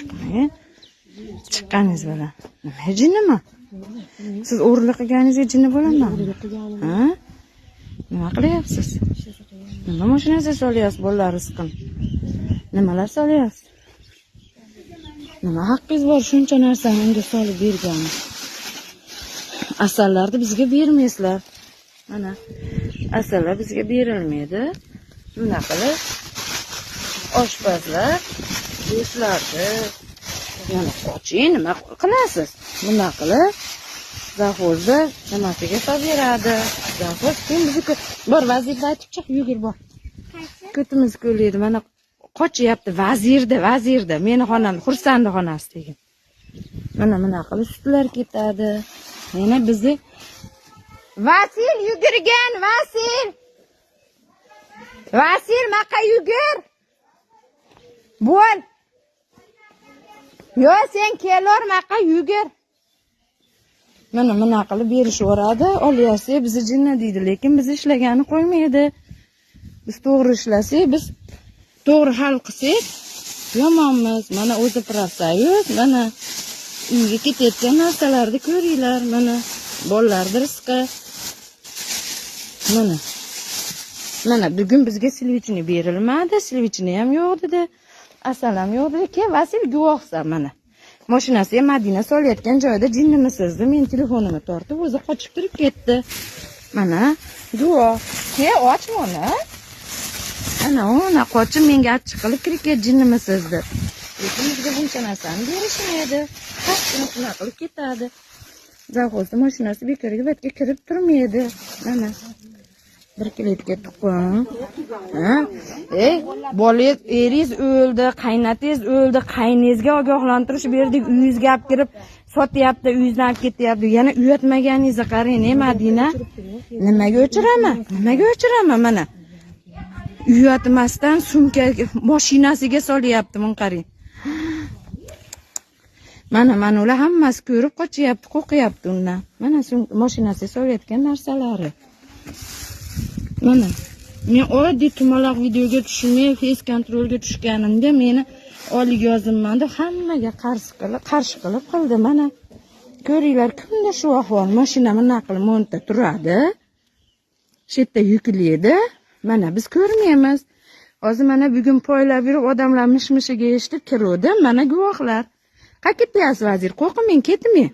chiqmang. Chiqqaningiz bilan. Nima jinnimi? Siz o'g'irlik qilganingizga jinni bo'laman. Ha? Nima qilyapsiz? Nima mashinasiga solyapsiz bolalar rizqin? Nimalar solyapsiz? Nima haqqingiz bor shuncha narsani unga solib berganingiz? Asallarni bizga bermaysizlar. Mana asallar bizga berilmaydi. Nima qilib? Oshpazlar do'stlarni yana qoching, nima qilasiz? Nima qilib? Zaxo'zni nimasiga solib beradi? Zaxo'z kim bizni bor vazifa aytib chiq, yugur bor. Ko'timiz ko'laydi. Mana qochyapti vazirda. Meni xonam Xursandi xonasi degan. Mana qilib sutlar ketadi. Yana bizni Vasil yugurgan, Vasil maqa yugur. Bo'l. Yo sen kelor maqa yugur. Mana qilib berishaveradi. Olyasi bizni jinni deydi, lekin biz ishlagani qo'ymaydi. Biz to'g'ri ishlasak, biz to'g'ri hal qilsak, yomonmiz. Mana o'zi prosoyuz, mana uyga ketayotgan narsalarni ko'ringlar, mana bolalarning rizqi. Mana bugun bizga silvichni berilmadi, silvichni ham yo'q dedi. Asal ham yo'q dedi. Ke Vasil guvohsan mana. Mashinasiga Madina solayotgan joyda jinnimisizdi. Men telefonimni tortib o'zi qochib kirib ketdi. Mana guvoh. Ke ochma uni. Ana qochib menga achchiq qilib kirib ketdi jinnimisizdi. Lekin bizga buncha narsani berishmaydi. Qasdini qilib ketadi. Zaxo'zni mashinasi bekorga vatga kirib turmaydi. Mana bir kiletga tuqqan. Ha? Bolangiz eringiz o'ldi, qaynatingiz o'ldi, qayningizga ogohlantirish berdik, uyingizga olib kirib sotyapti, uyingizdan olib ketyapti. Yana uyatmaganingizni qarang, Madina. Nimaga o'chiraman mana. Uyatmasdan sumka mashinasiga solyapti, men qarang. Mana ular hammasi ko'rib qochyapti, qo'qiyapti undan. Mana mashinasiga solayotgan narsalari. Mana men oddiy tumaloq videoga tushmay, face kontrolga tushganimda meni oliy yozimman deb hammaga qarshi qilib qildi. Mana ko'ringlar, kimda shu ahvol, mashina mana qilib monta turadi. Shu yerda yuklaydi. Mana biz ko'rmaymiz. Hozir mana bugun poylab yurib odamlar mishmishiga eshitib kiruvdi. Mana guvohlar. Qayerga ketyapsiz vazir? Qo'rqmang, ketmang.